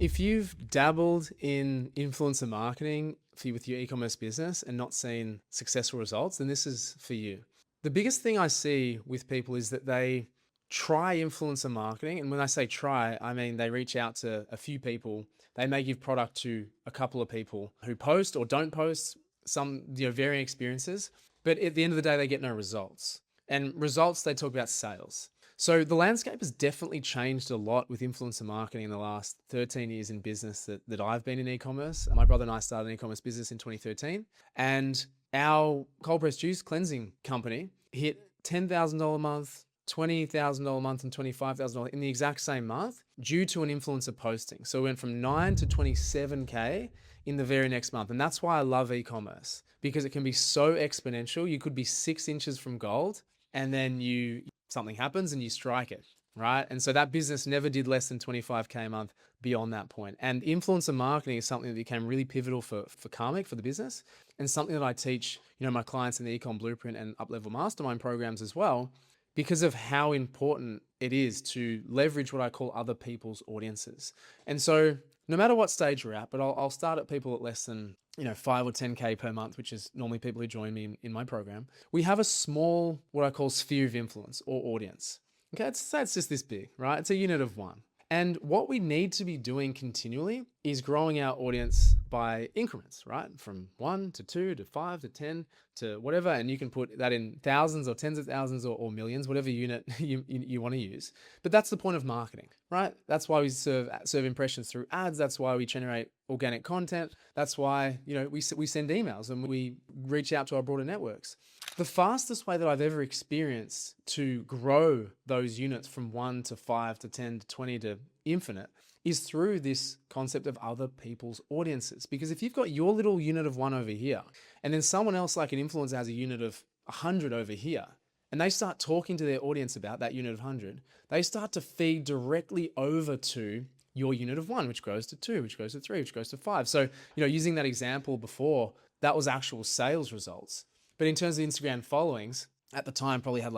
If you've dabbled in influencer marketing with your e-commerce business and not seen successful results, then this is for you. The biggest thing I see with people is that they try influencer marketing. And when I say try, I mean they reach out to a few people. They may give product to a couple of people who post or don't post, some varying experiences. But at the end of the day, they get no results. And results, they talk about sales. So the landscape has definitely changed a lot with influencer marketing in the last 13 years in business that I've been in e-commerce. My brother and I started an e-commerce business in 2013. And our cold pressed juice cleansing company hit $10,000 a month, $20,000 a month, and $25,000 in the exact same month due to an influencer posting. So we went from 9 to 27K in the very next month. And that's why I love e-commerce, because it can be so exponential. You could be 6 inches from gold and then something happens and you strike it, right? And so that business never did less than 25K a month beyond that point. And influencer marketing is something that became really pivotal for Karmic, for the business, and something that I teach, my clients in the Ecom Blueprint and Up-Level Mastermind programs as well, because of how important it is to leverage what I call other people's audiences. And so no matter what stage you're at, but I'll start at people at less than 5 or 10K per month, which is normally people who join me in my program. We have a small, what I call sphere of influence or audience. Okay, let's say it's just this big, right? It's a unit of 1. And what we need to be doing continually is growing our audience by increments, right? From 1 to 2 to 5 to 10 to whatever. And you can put that in thousands or tens of thousands or millions, whatever unit you want to use. But that's the point of marketing, right? That's why we serve impressions through ads. That's why we generate organic content. That's why, we send emails and we reach out to our broader networks. The fastest way that I've ever experienced to grow those units from 1 to 5 to 10 to 20 to infinite is through this concept of other people's audiences. Because if you've got your little unit of 1 over here, and then someone else like an influencer has a unit of 100 over here, and they start talking to their audience about that unit of 100, they start to feed directly over to your unit of 1, which grows to 2, which goes to 3, which goes to 5. So, using that example before, that was actual sales results. But in terms of Instagram followings, at the time probably had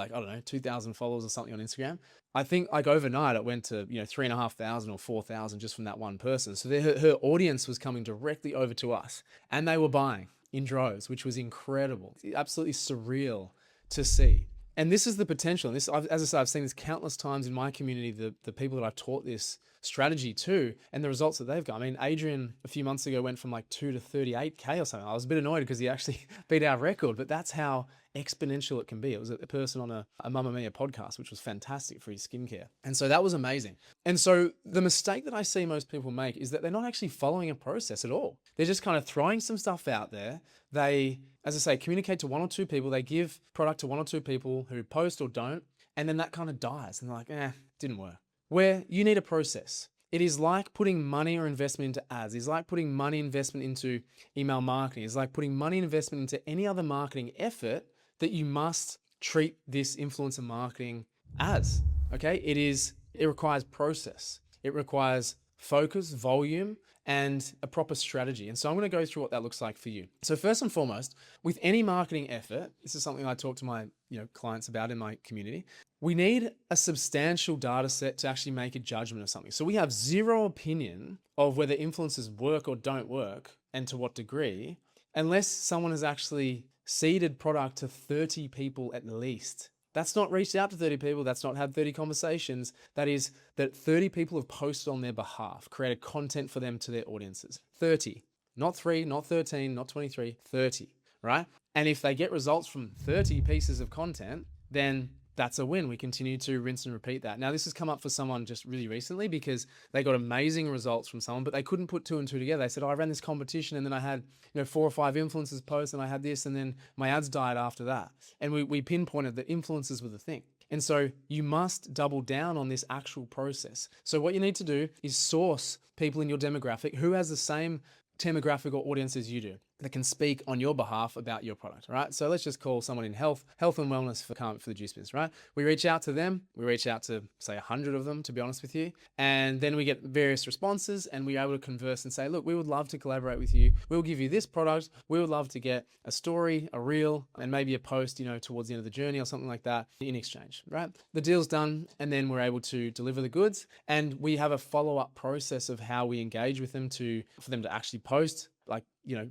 2,000 followers or something on Instagram. I think overnight it went to 3,500 or 4,000 just from that one person. So her audience was coming directly over to us, and they were buying in droves, which was incredible, absolutely surreal to see. And this is the potential. And this, as I said, I've seen this countless times in my community, the people that I've taught this strategy to, and the results that they've got. I mean, Adrian a few months ago went from 2 to 38K or something. I was a bit annoyed because he actually beat our record, but that's how exponential it can be. It was a person on a Mamma Mia podcast, which was fantastic for his skincare. And so that was amazing. And so the mistake that I see most people make is that they're not actually following a process at all. They're just kind of throwing some stuff out there. They, as I say, communicate to 1 or 2 people. They give product to 1 or 2 people who post or don't. And then that kind of dies. And they're like, didn't work. Where you need a process. It is like putting money or investment into ads. It's like putting money investment into email marketing. It's like putting money investment into any other marketing effort that you must treat this influencer marketing as. Okay? It requires process. It requires focus, volume, and a proper strategy. And so I'm going to go through what that looks like for you. So first and foremost, with any marketing effort, this is something I talk to my clients about in my community. We need a substantial data set to actually make a judgment of something. So we have zero opinion of whether influencers work or don't work and to what degree, unless someone has actually seeded product to 30 people at least. That's not reached out to 30 people. That's not had 30 conversations. That is that 30 people have posted on their behalf, created content for them to their audiences. 30, not 3, not 13, not 23, 30, right? And if they get results from 30 pieces of content, then that's a win. We continue to rinse and repeat that. Now, this has come up for someone just really recently because they got amazing results from someone, but they couldn't put 2 and 2 together. They said, I ran this competition and then I had 4 or 5 influencers post and I had this and then my ads died after that. And we pinpointed that influencers were the thing. And so you must double down on this actual process. So what you need to do is source people in your demographic who has the same demographic or audience as you do. that can speak on your behalf about your product, right? So let's just call someone in health and wellness for the juice business, right? We reach out to them. We reach out to say 100 of them, to be honest with you. And then we get various responses and we're able to converse and say, look, we would love to collaborate with you. We'll give you this product. We would love to get a story, a reel, and maybe a post, towards the end of the journey or something like that in exchange, right? The deal's done. And then we're able to deliver the goods. And we have a follow-up process of how we engage with them for them to actually post,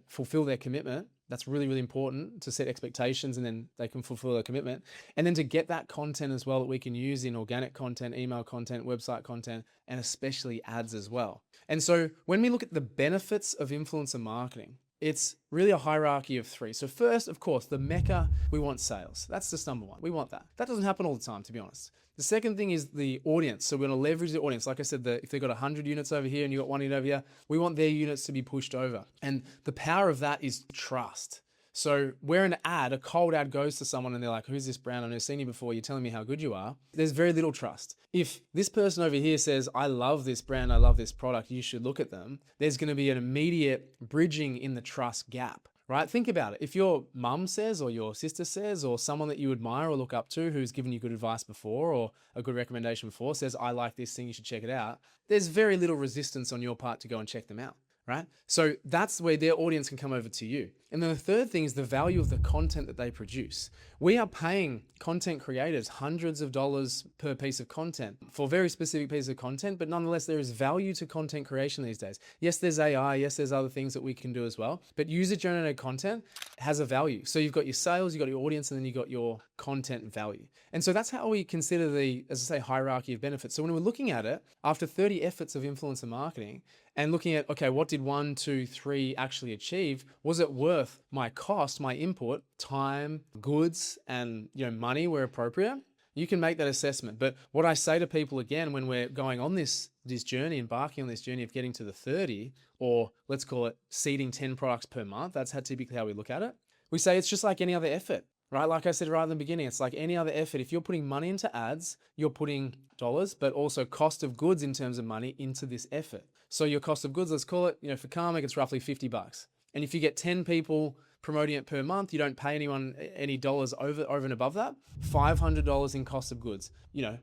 fulfill their commitment. That's really, really important to set expectations and then they can fulfill their commitment. And then to get that content as well that we can use in organic content, email content, website content, and especially ads as well. And so when we look at the benefits of influencer marketing, it's really a hierarchy of 3. So first, of course, the mecca, we want sales. That's just number 1. We want that. That doesn't happen all the time, to be honest. The second thing is the audience. So we're going to leverage the audience. Like I said, if they've got 100 units over here and you've got 1 unit over here, we want their units to be pushed over. And the power of that is trust. So where a cold ad goes to someone and they're like, who's this brand? I've never seen you before. You're telling me how good you are. There's very little trust. If this person over here says, I love this brand, I love this product, you should look at them, there's going to be an immediate bridging in the trust gap. Right? Think about it. If your mum says or your sister says or someone that you admire or look up to who's given you good advice before or a good recommendation before says, I like this thing, you should check it out, there's very little resistance on your part to go and check them out. Right? So that's where their audience can come over to you. And then the third thing is the value of the content that they produce. We are paying content creators hundreds of dollars per piece of content for very specific pieces of content, but nonetheless, there is value to content creation these days. Yes, there's AI. Yes, there's other things that we can do as well, but user-generated content has a value. So you've got your sales, you've got your audience, and then you've got your content value. And so that's how we consider as I say, hierarchy of benefits. So when we're looking at it, after 30 efforts of influencer marketing, and looking at, okay, what did 1, 2, 3 actually achieve? Was it worth my cost, my input, time, goods, and money where appropriate? You can make that assessment. But what I say to people again, when we're going on this journey, embarking on this journey of getting to the 30, or let's call it seeding 10 products per month, that's typically how we look at it. We say it's just like any other effort. Right? Like I said right in the beginning, it's like any other effort. If you're putting money into ads, you're putting dollars, but also cost of goods in terms of money into this effort. So your cost of goods, let's call it, for Karmic, it's roughly $50. And if you get 10 people promoting it per month, you don't pay anyone any dollars over and above that, $500 in cost of goods.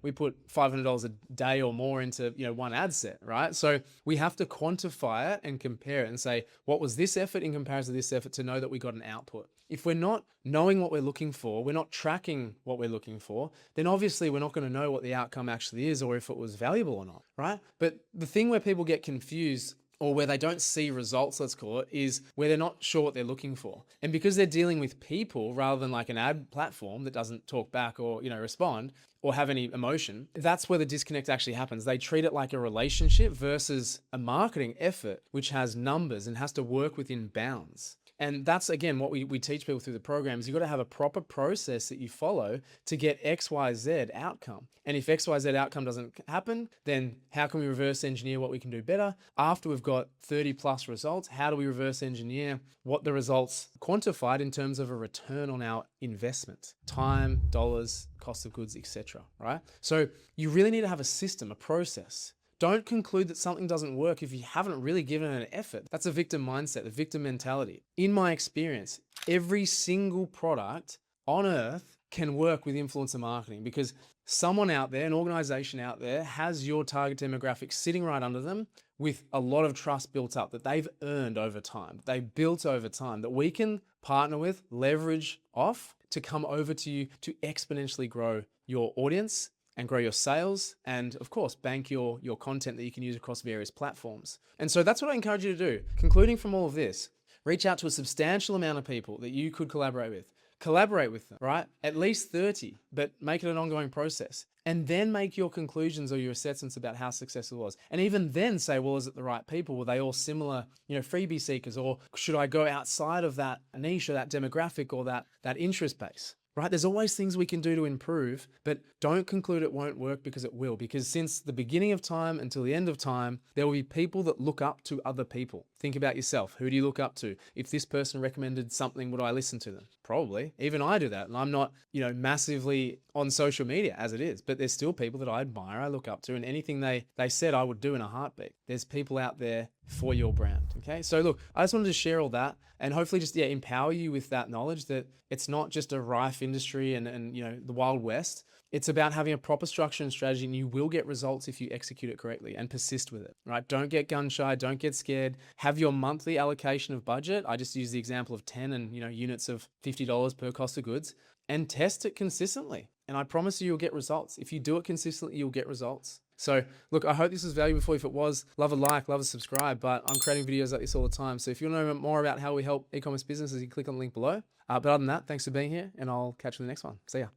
We put $500 a day or more into, one ad set, right? So we have to quantify it and compare it and say, what was this effort in comparison to this effort to know that we got an output? If we're not knowing what we're looking for, we're not tracking what we're looking for, then obviously we're not going to know what the outcome actually is or if it was valuable or not, right? But the thing where people get confused or where they don't see results, let's call it, is where they're not sure what they're looking for. And because they're dealing with people rather than like an ad platform that doesn't talk back or, respond or have any emotion, that's where the disconnect actually happens. They treat it like a relationship versus a marketing effort, which has numbers and has to work within bounds. And that's, again, what we teach people through the program is you've got to have a proper process that you follow to get XYZ outcome. And if XYZ outcome doesn't happen, then how can we reverse engineer what we can do better? After we've got 30 plus results, how do we reverse engineer what the results quantified in terms of a return on our investment? Time, dollars, cost of goods, etc. Right? So you really need to have a system, a process. Don't conclude that something doesn't work if you haven't really given it an effort. That's a victim mindset, the victim mentality. In my experience, every single product on earth can work with influencer marketing because someone out there, an organization out there, has your target demographic sitting right under them with a lot of trust built up that they've earned over time, they've built over time, that we can partner with, leverage off to come over to you to exponentially grow your audience and grow your sales, and of course, bank your content that you can use across various platforms. And so that's what I encourage you to do. Concluding from all of this, reach out to a substantial amount of people that you could collaborate with. Collaborate with them, right? At least 30, but make it an ongoing process. And then make your conclusions or your assessments about how successful it was. And even then say, well, is it the right people? Were they all similar, freebie seekers? Or should I go outside of that niche or that demographic or that interest base? Right? There's always things we can do to improve, but don't conclude it won't work because it will. Because since the beginning of time until the end of time, there will be people that look up to other people. Think about yourself. Who do you look up to? If this person recommended something, would I listen to them? Probably. Even I do that. And I'm not, massively on social media as it is, but there's still people that I admire, I look up to, and anything they said I would do in a heartbeat. There's people out there for your brand. Okay. So look, I just wanted to share all that and hopefully just empower you with that knowledge that it's not just a rife industry and the Wild West. It's about having a proper structure and strategy, and you will get results if you execute it correctly and persist with it, right? Don't get gun shy. Don't get scared. Have your monthly allocation of budget. I just use the example of 10 and, units of $50 per cost of goods, and test it consistently. And I promise you'll get results. If you do it consistently, you'll get results. So look, I hope this was valuable for you. If it was, love a like, love a subscribe, but I'm creating videos like this all the time. So if you want to know more about how we help e-commerce businesses, you click on the link below. But other than that, thanks for being here, and I'll catch you in the next one. See ya.